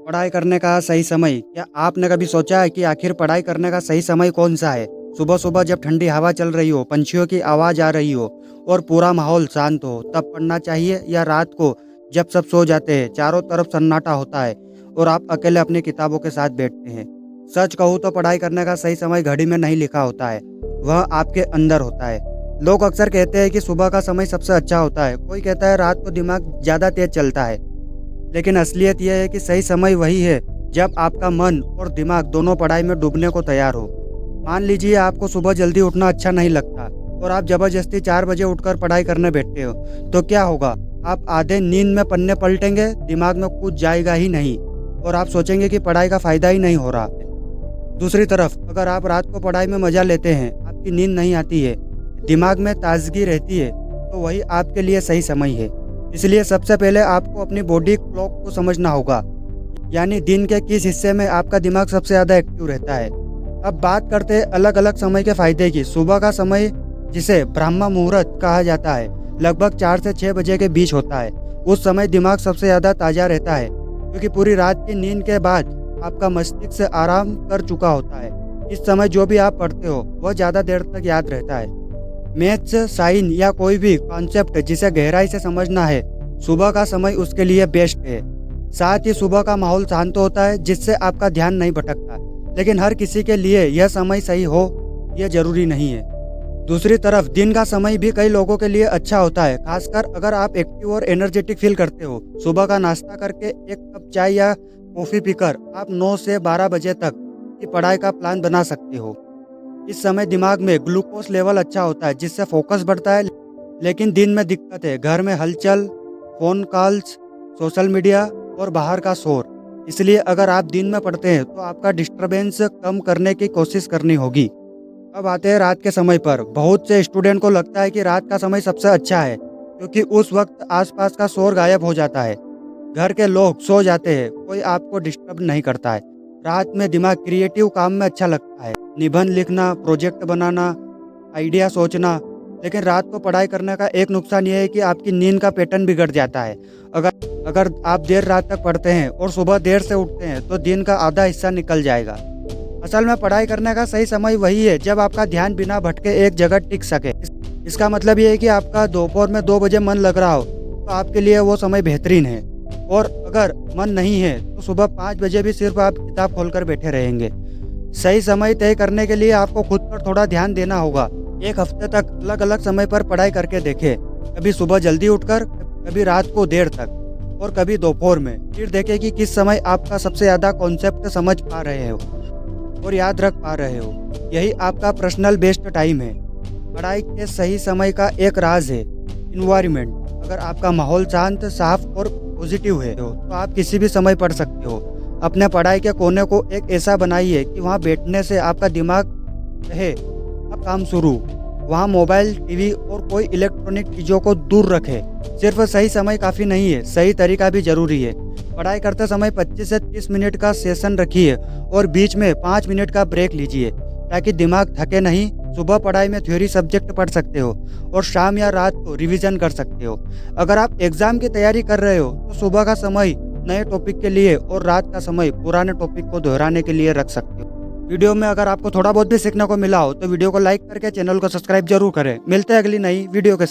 पढ़ाई करने का सही समय, क्या आपने कभी सोचा है कि आखिर पढ़ाई करने का सही समय कौन सा है? सुबह सुबह जब ठंडी हवा चल रही हो, पंछियों की आवाज़ आ रही हो और पूरा माहौल शांत हो, तब पढ़ना चाहिए, या रात को जब सब सो जाते हैं, चारों तरफ सन्नाटा होता है और आप अकेले अपनी किताबों के साथ बैठते हैं? सच कहूँ तो पढ़ाई करने का सही समय घड़ी में नहीं लिखा होता है, वह आपके अंदर होता है। लोग अक्सर कहते हैं कि सुबह का समय सबसे अच्छा होता है, कोई कहता है रात को दिमाग ज़्यादा तेज चलता है। लेकिन असलियत यह है कि सही समय वही है जब आपका मन और दिमाग दोनों पढ़ाई में डूबने को तैयार हो। मान लीजिए आपको सुबह जल्दी उठना अच्छा नहीं लगता और आप जबरदस्ती 4 बजे उठकर पढ़ाई करने बैठते हो, तो क्या होगा? आप आधे नींद में पन्ने पलटेंगे, दिमाग में कुछ जाएगा ही नहीं और आप सोचेंगे कि पढ़ाई का फायदा ही नहीं हो रहा। दूसरी तरफ अगर आप रात को पढ़ाई में मजा लेते हैं, आपकी नींद नहीं आती है, दिमाग में ताजगी रहती है, तो वही आपके लिए सही समय है। इसलिए सबसे पहले आपको अपनी बॉडी क्लॉक को समझना होगा, यानी दिन के किस हिस्से में आपका दिमाग सबसे ज़्यादा एक्टिव रहता है। अब बात करते हैं अलग अलग समय के फायदे की। सुबह का समय, जिसे ब्रह्म मुहूर्त कहा जाता है, लगभग 4 से 6 बजे के बीच होता है। उस समय दिमाग सबसे ज़्यादा ताज़ा रहता है, क्योंकि पूरी रात की नींद के बाद आपका मस्तिष्क से आराम कर चुका होता है। इस समय जो भी आप पढ़ते हो वह ज़्यादा देर तक याद रहता है। मैथ्स, साइंस या कोई भी कॉन्सेप्ट जिसे गहराई से समझना है, सुबह का समय उसके लिए बेस्ट है। साथ ही सुबह का माहौल शांत होता है, जिससे आपका ध्यान नहीं भटकता। लेकिन हर किसी के लिए यह समय सही हो, यह जरूरी नहीं है। दूसरी तरफ दिन का समय भी कई लोगों के लिए अच्छा होता है, खासकर अगर आप एक्टिव और एनर्जेटिक फील करते हो। सुबह का नाश्ता करके एक कप चाय या कॉफ़ी पीकर आप 9 से 12 बजे तक की पढ़ाई का प्लान बना सकते हो। इस समय दिमाग में ग्लूकोज लेवल अच्छा होता है, जिससे फोकस बढ़ता है। लेकिन दिन में दिक्कत है, घर में हलचल, फ़ोन कॉल्स, सोशल मीडिया और बाहर का शोर। इसलिए अगर आप दिन में पढ़ते हैं तो आपका डिस्टरबेंस कम करने की कोशिश करनी होगी। अब आते हैं रात के समय पर। बहुत से स्टूडेंट को लगता है कि रात का समय सबसे अच्छा है, क्योंकि उस वक्त आसपास का शोर गायब हो जाता है, घर के लोग सो जाते हैं, कोई आपको डिस्टर्ब नहीं करता है। रात में दिमाग क्रिएटिव काम में अच्छा लगता है, निबंध लिखना, प्रोजेक्ट बनाना, आइडिया सोचना। लेकिन रात को पढ़ाई करने का एक नुकसान यह है कि आपकी नींद का पैटर्न बिगड़ जाता है। अगर आप देर रात तक पढ़ते हैं और सुबह देर से उठते हैं, तो दिन का आधा हिस्सा निकल जाएगा। असल में पढ़ाई करने का सही समय वही है जब आपका ध्यान बिना भटके एक जगह टिक सके। इसका मतलब ये है कि आपका दोपहर में 2 बजे मन लग रहा हो, तो आपके लिए वो समय बेहतरीन है। और अगर मन नहीं है तो सुबह 5 बजे भी सिर्फ आप किताब खोलकर बैठे रहेंगे। सही समय तय करने के लिए आपको खुद पर थोड़ा ध्यान देना होगा। एक हफ्ते तक अलग अलग समय पर पढ़ाई करके देखें, कभी सुबह जल्दी उठकर, कभी रात को देर तक और कभी दोपहर में। फिर देखें कि किस समय आपका सबसे ज़्यादा कॉन्सेप्ट समझ पा रहे हो और याद रख पा रहे हो। यही आपका पर्सनल बेस्ट टाइम है। पढ़ाई के सही समय का एक राज है इन्वायरमेंट। अगर आपका माहौल शांत, साफ और पॉजिटिव है तो आप किसी भी समय पढ़ सकते हो। अपने पढ़ाई के कोने को एक ऐसा बनाइए कि वहाँ बैठने से आपका दिमाग कहे अब काम शुरू। वहाँ मोबाइल, टीवी और कोई इलेक्ट्रॉनिक चीज़ों को दूर रखें। सिर्फ सही समय काफ़ी नहीं है, सही तरीका भी जरूरी है। पढ़ाई करते समय 25 से 30 मिनट का सेशन रखिए और बीच में 5 मिनट का ब्रेक लीजिए, ताकि दिमाग थके नहीं। सुबह पढ़ाई में थ्योरी सब्जेक्ट पढ़ सकते हो और शाम या रात को रिवीजन कर सकते हो। अगर आप एग्जाम की तैयारी कर रहे हो तो सुबह का समय नए टॉपिक के लिए और रात का समय पुराने टॉपिक को दोहराने के लिए रख सकते हो। वीडियो में अगर आपको थोड़ा बहुत भी सीखने को मिला हो तो वीडियो को लाइक करके चैनल को सब्सक्राइब जरूर करें। मिलते हैं अगली नई वीडियो के साथ।